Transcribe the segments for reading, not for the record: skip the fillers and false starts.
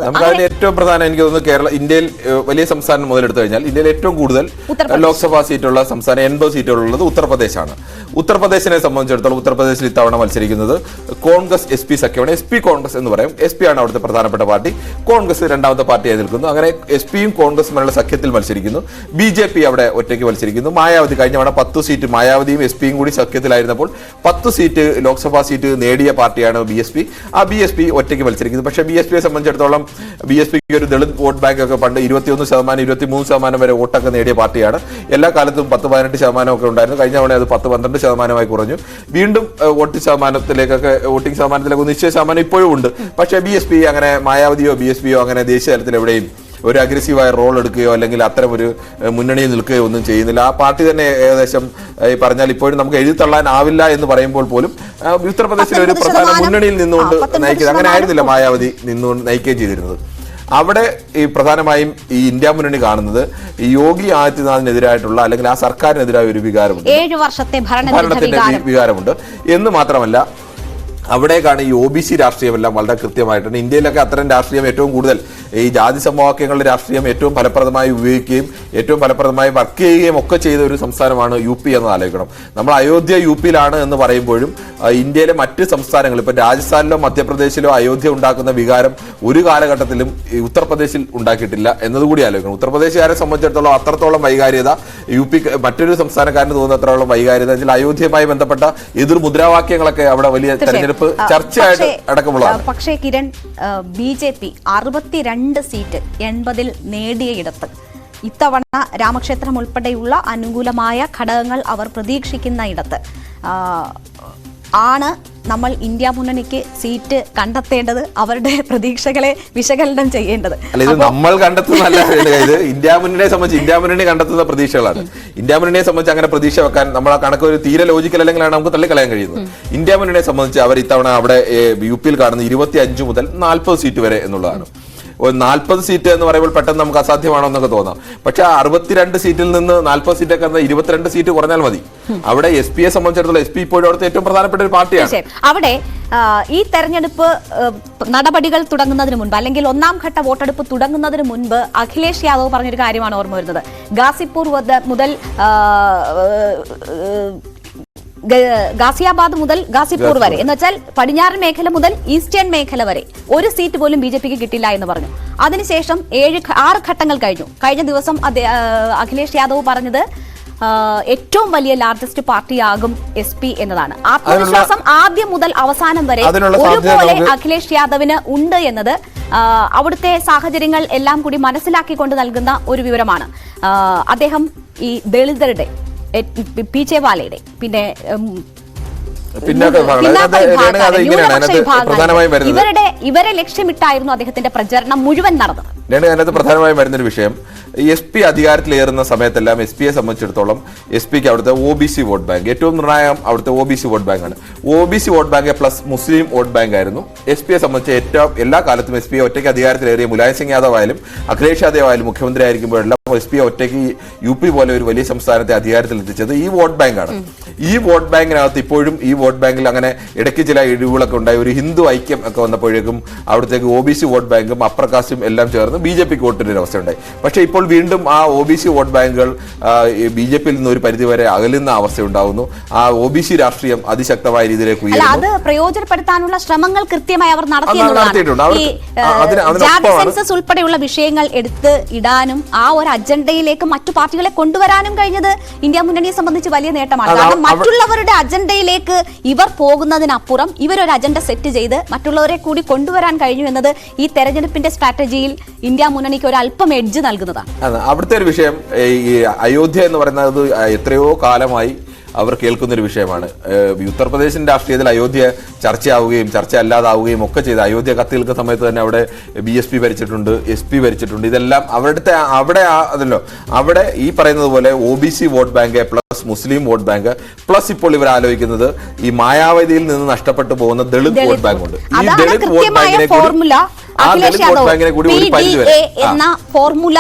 നമുക്ക് അതിന് ഏറ്റവും പ്രധാനം എനിക്ക് തോന്നുന്നു കേരള ഇന്ത്യയിൽ വലിയ സംസ്ഥാനം മുതലെടുത്തു കഴിഞ്ഞാൽ ഇന്ത്യയിൽ ഏറ്റവും കൂടുതൽ ലോക്സഭാ സീറ്റുള്ള സംസ്ഥാനം 80 സീറ്റുകളുള്ളത് ഉത്തർപ്രദേശാണ്. ഉത്തർപ്രദേശിനെ സംബന്ധിച്ചിടത്തോളം ഉത്തർപ്രദേശിൽ ഇത്തവണ മത്സരിക്കുന്നത് കോൺഗ്രസ് SP സഖ്യമാണ്. SP കോൺഗ്രസ് എന്ന് പറയും. SP ആണ് അവിടുത്തെ പ്രധാനപ്പെട്ട പാർട്ടി. കോൺഗ്രസ് രണ്ടാമത്തെ പാർട്ടിയായി നിൽക്കുന്നു. അങ്ങനെ SP-യും കോൺഗ്രസും സഖ്യത്തിൽ മത്സരിക്കുന്നു. BJP അവിടെ ഒറ്റയ്ക്ക് മത്സരിക്കുന്നു. മായാവതി കഴിഞ്ഞ തവണ 10 സീറ്റ് മായാവതിയും SP-യും കൂടി സഖ്യത്തിലായിരുന്നപ്പോൾ 10 സീറ്റ് ലോക്സഭാ സീറ്റ് നേടിയ പാർട്ടിയാണ് BSP. ആ BSP ഒറ്റയ്ക്ക് മത്സരിക്കുന്നു. പക്ഷേ BSP-യെ സംബന്ധിച്ചിടത്തോളം BSP-ക്ക് ഒരു ദളിത് വോട്ട് ബാങ്ക് ഒക്കെ പണ്ട് 21%, 23% വരെ വോട്ടൊക്കെ നേടിയ പാർട്ടിയാണ്. എല്ലാ കാലത്തും 10-18% ഒക്കെ ഉണ്ടായിരുന്നു. കഴിഞ്ഞ തവണ അത് 10-12% കുറഞ്ഞു. വീണ്ടും വോട്ടിംഗ് ശതമാനത്തിലേക്ക് നിശ്ചയ ശതമാനം ഇപ്പോഴും ഉണ്ട്. പക്ഷേ BSP അങ്ങനെ മായാവതിയോ BSP-യോ അങ്ങനെ ദേശീയ തലത്തിൽ എവിടെയും ഒരു അഗ്രസീവായ റോൾ എടുക്കുകയോ അല്ലെങ്കിൽ അത്തരം ഒരു മുന്നണിയിൽ നിൽക്കുകയോ ഒന്നും ചെയ്യുന്നില്ല. ആ പാർട്ടി തന്നെ ഏകദേശം പറഞ്ഞാൽ ഇപ്പോഴും നമുക്ക് എഴുതിത്തള്ളാനാവില്ല എന്ന് പറയുമ്പോൾ പോലും ഉത്തർപ്രദേശിലെ ഒരു പ്രധാന മുന്നണിയിൽ നിന്നുകൊണ്ട് നയിക്കുന്നത് അങ്ങനെ ആയിരുന്നില്ല മായാവതി നിന്നുകൊണ്ട് നയിക്കുകയും ചെയ്തിരുന്നത്. അവിടെ ഈ പ്രധാനമായും ഈ ഇന്ത്യ മുന്നണി കാണുന്നത് ഈ യോഗി ആദിത്യനാഥിനെതിരായിട്ടുള്ള അല്ലെങ്കിൽ ആ സർക്കാരിനെതിരായ ഒരു വികാരമുണ്ട്, 7 വർഷത്തെ ഭരണത്തിന്റെ വികാരമുണ്ട് എന്ന് മാത്രമല്ല അവിടേക്കാണ് ഈ OBC രാഷ്ട്രീയമെല്ലാം വളരെ കൃത്യമായിട്ടുണ്ട്. ഇന്ത്യയിലൊക്കെ അത്തരം രാഷ്ട്രീയം ഏറ്റവും കൂടുതൽ ഈ ജാതി സമവാക്യങ്ങളുടെ രാഷ്ട്രീയം ഏറ്റവും ഫലപ്രദമായി ഉപയോഗിക്കുകയും ഏറ്റവും ഫലപ്രദമായി വർക്ക് ചെയ്യുകയും ഒക്കെ ചെയ്ത ഒരു സംസ്ഥാനമാണ് UP എന്ന് ആലോചിക്കണം. നമ്മൾ അയോധ്യ UP-യിലാണ് എന്ന് പറയുമ്പോഴും ഇന്ത്യയിലെ മറ്റ് സംസ്ഥാനങ്ങൾ ഇപ്പോൾ രാജസ്ഥാനിലോ മധ്യപ്രദേശിലോ അയോധ്യ ഉണ്ടാക്കുന്ന വികാരം ഒരു കാലഘട്ടത്തിലും ഉത്തർപ്രദേശിൽ ഉണ്ടാക്കിയിട്ടില്ല എന്നതുകൂടി ആലോചിക്കണം. ഉത്തർപ്രദേശുകാരെ സംബന്ധിച്ചിടത്തോളം അത്രത്തോളം വൈകാര്യത UP മറ്റൊരു സംസ്ഥാനക്കാരന് തോന്നുന്ന അത്രത്തോളം വൈകാര്യത ഇതിൽ അയോധ്യയുമായി ബന്ധപ്പെട്ട എതിർ മുദ്രാവാക്യങ്ങളൊക്കെ അവിടെ വലിയ തെരഞ്ഞെടുപ്പ് ചർച്ചയായിട്ട് അടക്കമുള്ളതാണ്. പക്ഷേ കിരൺ, BJP 62 സീറ്റ് 80-ൽ നേടിയയിടത്ത് ഇത്തവണ രാമക്ഷേത്രം ഉൾപ്പെടെയുള്ള അനുകൂലമായ ഘടകങ്ങൾ അവർ പ്രതീക്ഷിക്കുന്ന ഇടത്ത് ആണ് നമ്മൾ ഇന്ത്യ മുന്നണിക്ക് സീറ്റ് കണ്ടെത്തേണ്ടത്, അവരുടെ പ്രതീക്ഷകളെ വിശകലനം ചെയ്യേണ്ടത്. അല്ല, ഇത് നമ്മൾ കണ്ടെത്തുന്നതല്ല. ഇത് ഇന്ത്യ മുന്നണിയെ സംബന്ധിച്ച് ഇന്ത്യ മുന്നണി കണ്ടെത്തുന്ന പ്രതീക്ഷകളാണ്. ഇന്ത്യ മുന്നണിയെ സംബന്ധിച്ച് അങ്ങനെ പ്രതീക്ഷ വെക്കാൻ നമ്മൾ ആ കണക്ക് ഒരു തീരെ ലോജിക്കൽ അല്ലെങ്കിലാണ് നമുക്ക് തള്ളിക്കളയാൻ കഴിയുന്നത്. ഇന്ത്യ മുന്നണിയെ സംബന്ധിച്ച് അവർ ഇത്തവണ അവിടെ UP-യിൽ കാണുന്ന 25 മുതൽ 40 സീറ്റ് വരെ എന്നുള്ളതാണ്. 40 സീറ്റ് എന്ന് പറയുമ്പോൾ പെട്ടെന്ന് നമുക്ക് അസാധ്യമാണോ എന്നൊക്കെ തോന്നാം. പക്ഷെ 62 സീറ്റിൽ നിന്ന് 40 സീറ്റൊക്കെ 22 സീറ്റ് കുറഞ്ഞാൽ മതി. അവിടെ SP-യെ സംബന്ധിച്ചിടത്തോളം SP ഇപ്പോഴും അവിടുത്തെ ഏറ്റവും പ്രധാനപ്പെട്ട ഒരു പാർട്ടിയാണ്. അവിടെ ഈ തെരഞ്ഞെടുപ്പ് നടപടികൾ തുടങ്ങുന്നതിന് മുൻപ് അല്ലെങ്കിൽ 1ാം ഘട്ട വോട്ടെടുപ്പ് തുടങ്ങുന്നതിന് മുൻപ് അഖിലേഷ് യാദവ് പറഞ്ഞൊരു കാര്യമാണ് ഓർമ്മ വരുന്നത്. ഗാസിപ്പൂർ മുതൽ ഗാസിയാബാദ് മുതൽ ഗാസിപ്പൂർ വരെ എന്ന് വെച്ചാൽ പടിഞ്ഞാറൻ മേഖല മുതൽ ഈസ്റ്റേൺ മേഖല വരെ ഒരു സീറ്റ് പോലും BJP-ക്ക് കിട്ടില്ല എന്ന് പറഞ്ഞു. അതിനുശേഷം 6 ഘട്ടങ്ങൾ കഴിഞ്ഞു. കഴിഞ്ഞ ദിവസം അഖിലേഷ് യാദവ് പറഞ്ഞത് ഏറ്റവും വലിയ ലാർജസ്റ്റ് പാർട്ടിയാകും SP എന്നതാണ്. ആത്മവിശ്വാസം ആദ്യം മുതൽ അവസാനം വരെ ഒരുപോലെ അഖിലേഷ് യാദവിന് ഉണ്ട് എന്നത് അവിടുത്തെ സാഹചര്യങ്ങൾ എല്ലാം കൂടി മനസ്സിലാക്കിക്കൊണ്ട് നൽകുന്ന ഒരു വിവരമാണ്. അദ്ദേഹം ഈ ദളിതരുടെ പീച്ചേവാലയുടെ പിന്നെ ഇവരെ ലക്ഷ്യമിട്ടായിരുന്നു അദ്ദേഹത്തിന്റെ പ്രചരണം മുഴുവൻ നടന്നത്. അതിനകത്ത് പ്രധാനമായും വരുന്നൊരു വിഷയം SP അധികാരത്തിലേറുന്ന സമയത്തെല്ലാം SP-യെ സംബന്ധിച്ചിടത്തോളം SP-ക്ക് അവിടുത്തെ OBC വോട്ട് ബാങ്ക് ഏറ്റവും നിർണായകം അവിടുത്തെ OBC വോട്ട് ബാങ്കാണ്. OBC vote bank plus Muslim vote bank ആയിരുന്നു SP-യെ സംബന്ധിച്ച് ഏറ്റവും എല്ലാ കാലത്തും SP-യെ ഒറ്റയ്ക്ക് അധികാരത്തിലേറിയ മുലായം സിംഗ് യാദവ് ആയാലും അഖിലേഷ് യാദവ് ആയാലും മുഖ്യമന്ത്രി ആയിരിക്കുമ്പോഴെല്ലാം SP-യെ ഒറ്റയ്ക്ക് UP പോലെ ഒരു വലിയ സംസ്ഥാനത്തെ അധികാരത്തിൽ എത്തിച്ചത് ഈ വോട്ട് ബാങ്കാണ്. ഈ വോട്ട് ബാങ്കിനകത്ത് ഇപ്പോഴും ഈ വോട്ട് ബാങ്കിൽ അങ്ങനെ ഇടയ്ക്ക് ചില ഇടിവുകളൊക്കെ ഉണ്ടായി. ഒരു ഹിന്ദു ഐക്യം ഒക്കെ വന്നപ്പോഴേക്കും അവിടത്തേക്ക് OBC വോട്ട് ബാങ്കും അപ്പർ കാസ്റ്റും എല്ലാം ചേർന്ന് BJP-ക്ക് വോട്ടിന്റെ ഒരു അവസ്ഥയുണ്ടായി. പക്ഷേ ഇപ്പോൾ വീണ്ടും ആ OBC വോട്ട് ബാങ്കുകൾ BJP-യിൽ നിന്ന് ഒരു പരിധിവരെ അകലുന്ന അവസ്ഥയുണ്ടാകുന്നു. ആ OBC രാഷ്ട്രീയം അതിശക്തമായ രീതിയിലേക്ക് ഉയരുന്നു. അത് പ്രയോജനപ്പെടുത്താനുള്ള ശ്രമങ്ങൾ കൃത്യമായി അവർ നടത്തിയിട്ടുണ്ട്. സെൻസസ് ഉൾപ്പെടെയുള്ള വിഷയങ്ങൾ എടുത്ത് ഇടാനും ആ ഒരു അജണ്ടയിലേക്ക് മറ്റു പാർട്ടികളെ കൊണ്ടുവരാനും കഴിഞ്ഞത് ഇന്ത്യ മുന്നണിയെ സംബന്ധിച്ച് വലിയ നേട്ടമാണ്. കാരണം മറ്റുള്ളവരുടെ അജണ്ടയിലേക്ക് ഇവർ പോകുന്നതിനപ്പുറം ഇവരൊരു അജണ്ട സെറ്റ് ചെയ്ത് മറ്റുള്ളവരെ കൂടി കൊണ്ടുവരാൻ കഴിഞ്ഞു എന്നത് ഈ തെരഞ്ഞെടുപ്പിന്റെ സ്ട്രാറ്റജിയിൽ ഇന്ത്യ മുന്നണിക്ക് ഒരു അല്പം എഡ്ജ് നൽകുന്നതാണ്. അവിടുത്തെ ഒരു വിഷയം ഈ അയോധ്യ എന്ന് പറയുന്നത് എത്രയോ കാലമായി അവർ കേൾക്കുന്നൊരു വിഷയമാണ്. ഉത്തർപ്രദേശിന്റെ രാഷ്ട്രീയത്തിൽ അയോധ്യ ചർച്ചയാവുകയും ചർച്ച അല്ലാതാവുകയും ഒക്കെ ചെയ്ത് അയോധ്യ കത്തികൾക്ക് സമയത്ത് തന്നെ അവിടെ BSP ഭരിച്ചിട്ടുണ്ട്, SP ഭരിച്ചിട്ടുണ്ട്. ഇതെല്ലാം അവിടെ ഈ പറയുന്നത് പോലെ OBC vote bank plus Muslim vote bank plus ഇപ്പോൾ ഇവർ ആലോചിക്കുന്നത് ഈ മായാവതിയിൽ നിന്ന് നഷ്ടപ്പെട്ടു പോകുന്ന ദളിത് വോട്ട് ബാങ്ക് ഉണ്ട്. ഈ ദളിത് വോട്ട് ബാങ്കിനെ ആ ദളിത് വോട്ട് ബാങ്കിനെ കൂടി ഒരു പരിധിവരെ എന്ന ഫോർമുല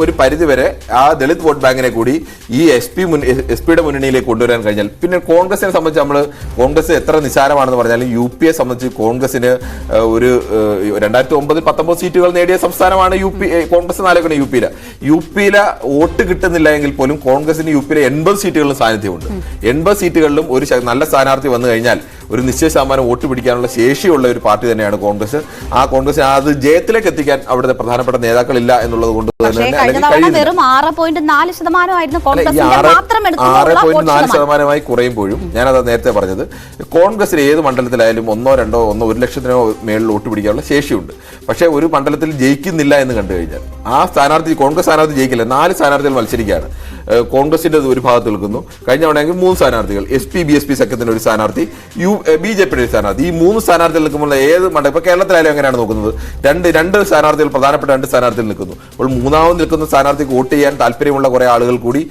ഒരു പരിധിവരെ ആ ദളിത് വോട്ട് ബാങ്കിനെ കൂടി ഈ എസ് പിയുടെ മുന്നണിയിലേക്ക് കൊണ്ടുവരാൻ കഴിഞ്ഞാൽ പിന്നെ കോൺഗ്രസിനെ സംബന്ധിച്ച് നമ്മൾ കോൺഗ്രസ് എത്ര നിസ്സാരമാണെന്ന് പറഞ്ഞാലും യു പി എ സംബന്ധിച്ച് കോൺഗ്രസിന് ഒരു 2009-19 സീറ്റുകൾ നേടിയ സംസ്ഥാനമാണ് കോൺഗ്രസ് നാലേക്കാണ് യു പിയിലെ വോട്ട് കിട്ടുന്നില്ല എങ്കിൽ പോലും കോൺഗ്രസിന് യു പിയിലെ 80 സീറ്റുകളിലും സാന്നിധ്യമുണ്ട്. 80 സീറ്റുകളിലും ഒരു നല്ല സ്ഥാനാർത്ഥി വന്നു കഴിഞ്ഞാൽ ഒരു നിശ്ചയ ശതമാനം വോട്ട് പിടിക്കാനുള്ള ശേഷിയുള്ള ഒരു പാർട്ടി തന്നെയാണ് കോൺഗ്രസ്. ആ കോൺഗ്രസ് അത് ജയത്തിലേക്ക് എത്തിക്കാൻ അവിടുത്തെ പ്രധാനപ്പെട്ട നേതാക്കളില്ല എന്നുള്ളത് കൊണ്ട് തന്നെ 6.4% കുറയുമ്പോഴും ഞാനത് നേരത്തെ പറഞ്ഞത് കോൺഗ്രസിൽ ഏത് മണ്ഡലത്തിലായാലും 1 ലക്ഷത്തിനോ മേളിൽ വോട്ട് പിടിക്കാനുള്ള ശേഷിയുണ്ട്. പക്ഷേ ഒരു മണ്ഡലത്തിൽ ജയിക്കുന്നില്ല എന്ന് കണ്ടു കഴിഞ്ഞാൽ ആ സ്ഥാനാർത്ഥി കോൺഗ്രസ് സ്ഥാനാർത്ഥി ജയിക്കില്ല. 4 സ്ഥാനാർത്ഥികൾ മത്സരിക്കുകയാണ്. കോൺഗ്രസിന്റെ ഒരു ഭാഗത്ത് നിൽക്കുന്നു. കഴിഞ്ഞ തവണയെങ്കിൽ 3 സ്ഥാനാർത്ഥികൾ SP BSP സഖ്യത്തിന്റെ ഒരു സ്ഥാനാർത്ഥി BJPയുടെ ഒരു സ്ഥാനാർത്ഥി. ഈ 3 സ്ഥാനാർത്ഥികൾ നിൽക്കുമ്പോൾ ഏത് മണ്ഡലം ഇപ്പൊ കേരളത്തിലായാലും എങ്ങനെയാണ് നോക്കുന്നത്? രണ്ട് സ്ഥാനാർത്ഥികൾ പ്രധാനപ്പെട്ട 2 സ്ഥാനാർത്ഥികൾ നിൽക്കുന്നു. അപ്പോൾ മൂന്നാമത് നിൽക്കുന്ന സ്ഥാനാർത്ഥിക്ക് വോട്ട് ചെയ്യാൻ താല്പര്യമുള്ള കുറെ ആളുകൾ കൂടി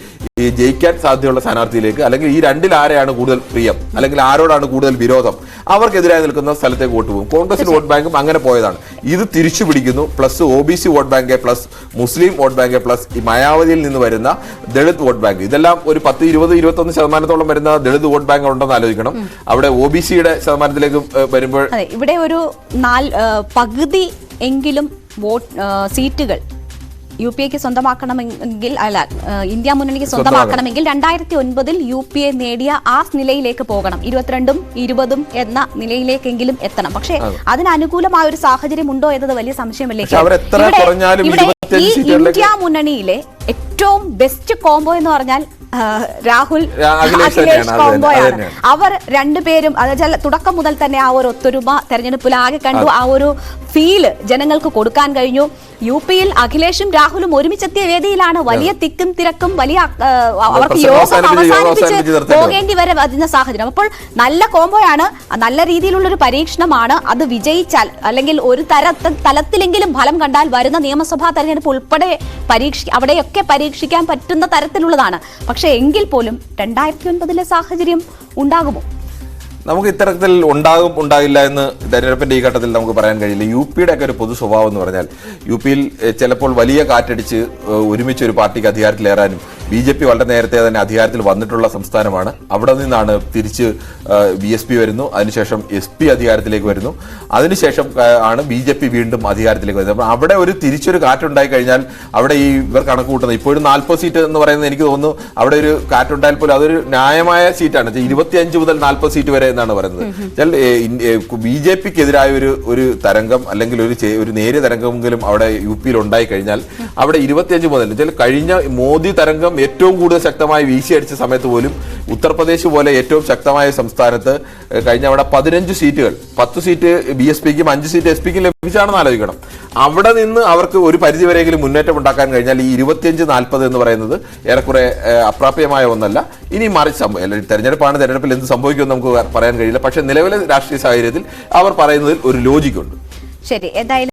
ഈ ജയിക്കാൻ സാധ്യതയുള്ള സ്ഥാനാർത്ഥിയിലേക്ക് അല്ലെങ്കിൽ ഈ രണ്ടിൽ ആരെയാണ് കൂടുതൽ പ്രിയം അല്ലെങ്കിൽ ആരോടാണ് കൂടുതൽ വിരോധം അവർക്കെതിരായി നിൽക്കുന്ന സ്ഥലത്തേക്ക് വോട്ട് പോകും. കോൺഗ്രസിന്റെ വോട്ട് ബാങ്കും അങ്ങനെ പോയതാണ്. ഇത് തിരിച്ചു പിടിക്കുന്നു. Plus OBC vote bank plus Muslim vote bank plus ഈ മായാവതിയിൽ നിന്ന് വരുന്ന ദളിത് വോട്ട് ബാങ്ക് ഇതെല്ലാം ഒരു 10-20-21% വരുന്ന ദളിത് വോട്ട് ബാങ്ക് ഉണ്ടെന്ന് ആലോചിക്കണം. അവിടെ OBCയുടെ ശതമാനത്തിലേക്ക് വരുമ്പോൾ ഇവിടെ ഒരു പകുതി എങ്കിലും സീറ്റുകൾ UPA സ്വന്തമാക്കണമെങ്കിൽ ഇന്ത്യ മുന്നണിക്ക് സ്വന്തമാക്കണമെങ്കിൽ 2009 UPA നേടിയ ആ നിലയിലേക്ക് പോകണം. 22ഉം 20ഉം എന്ന നിലയിലേക്കെങ്കിലും എത്തണം. പക്ഷേ അതിന് അനുകൂലമായ ഒരു സാഹചര്യം ഉണ്ടോ എന്നത് വലിയ സംശയമല്ലേ. ഈ ഇന്ത്യ മുന്നണിയിലെ ഏറ്റവും ബെസ്റ്റ് കോംബോ എന്ന് പറഞ്ഞാൽ രാഹുൽ അഖിലേഷ് കോംബോയാണ്. അവർ രണ്ടുപേരും അതായത് തുടക്കം മുതൽ തന്നെ ആ ഒരു ഒത്തൊരുമ തെരഞ്ഞെടുപ്പിൽ ആകെ കണ്ടു. ആ ഒരു ഫീല് ജനങ്ങൾക്ക് കൊടുക്കാൻ കഴിഞ്ഞു. UPയിൽ അഖിലേഷും രാഹുലും ഒരുമിച്ചെത്തിയ വേദിയിലാണ് വലിയ തിക്കും തിരക്കും വലിയ അവർക്ക് യോഗം അവസാനിപ്പിച്ച് പോകേണ്ടി വരെ വരുന്ന സാഹചര്യം. അപ്പോൾ നല്ല കോംബോയാണ്, നല്ല രീതിയിലുള്ള ഒരു പരീക്ഷണമാണ്. അത് വിജയിച്ചാൽ അല്ലെങ്കിൽ ഒരു തലത്തിലെങ്കിലും ഫലം കണ്ടാൽ വരുന്ന നിയമസഭാ തെരഞ്ഞെടുപ്പ് ഉൾപ്പെടെ അവിടെയൊക്കെ പരീക്ഷിക്കാൻ പറ്റുന്ന തരത്തിലുള്ളതാണ്. പക്ഷെ എങ്കിൽ പോലും 2009 സാഹചര്യം ഉണ്ടാകുമോ? നമുക്ക് ഇത്തരത്തിൽ ഉണ്ടാകില്ല എന്ന് തെരഞ്ഞെടുപ്പിന്റെ ഈ ഘട്ടത്തിൽ നമുക്ക് പറയാൻ കഴിയില്ല. UPയുടെ ഒക്കെ ഒരു പൊതു സ്വഭാവം എന്ന് പറഞ്ഞാൽ UPയിൽ ചിലപ്പോൾ വലിയ കാറ്റടിച്ച് ഒരുമിച്ച് ഒരു പാർട്ടിക്ക് അധികാരത്തിലേറാനും BJP വളരെ നേരത്തെ തന്നെ അധികാരത്തിൽ വന്നിട്ടുള്ള സംസ്ഥാനമാണ്. അവിടെ നിന്നാണ് തിരിച്ച് BSP വരുന്നു, അതിനുശേഷം SP അധികാരത്തിലേക്ക് വരുന്നു, അതിനുശേഷം ആണ് BJP വീണ്ടും അധികാരത്തിലേക്ക് വരുന്നത്. അപ്പോൾ അവിടെ ഒരു തിരിച്ചൊരു കാറ്റുണ്ടായി കഴിഞ്ഞാൽ അവിടെ ഇവർ കണക്ക് കൂട്ടുന്നത് ഇപ്പോഴും 40 സീറ്റ് എന്ന് പറയുന്നത് എനിക്ക് തോന്നുന്നു അവിടെ ഒരു കാറ്റുണ്ടായാൽ പോലും അതൊരു ന്യായമായ സീറ്റാണ്. 25 മുതൽ 40 സീറ്റ് വരെ എന്നാണ് പറയുന്നത്. BJPക്കെതിരായ ഒരു തരംഗം അല്ലെങ്കിൽ ഒരു നേരിയ തരംഗമെങ്കിലും അവിടെ UPയിൽ ഉണ്ടായി കഴിഞ്ഞാൽ അവിടെ 25 മുതൽ കഴിഞ്ഞ മോദി തരംഗം ഏറ്റവും കൂടുതൽ ശക്തമായി വീശിയടിച്ച സമയത്ത് പോലും ഉത്തർപ്രദേശ് പോലെ ഏറ്റവും ശക്തമായ സംസ്ഥാനത്ത് കഴിഞ്ഞ അവിടെ 15 സീറ്റുകൾ 10 സീറ്റ് BSPക്കും 5 സീറ്റ് SPക്കും ലഭിച്ചാണെന്ന് ആലോചിക്കണം. അവിടെ നിന്ന് അവർക്ക് ഒരു പരിധിവരെയെങ്കിലും മുന്നേറ്റം ഉണ്ടാക്കാൻ കഴിഞ്ഞാൽ ഈ 25-40 എന്ന് പറയുന്നത് ഏറെക്കുറെ അപ്രാപ്യമായ ഒന്നല്ല. ഇനി മറിച്ച് തെരഞ്ഞെടുപ്പിൽ എന്ത് സംഭവിക്കുമെന്ന് നമുക്ക് പറയാൻ കഴിയില്ല. പക്ഷേ നിലവിലെ രാഷ്ട്രീയ സാഹചര്യത്തിൽ അവർ പറയുന്നതിൽ ഒരു ലോജിക്കുണ്ട്. ശരി, എന്തായാലും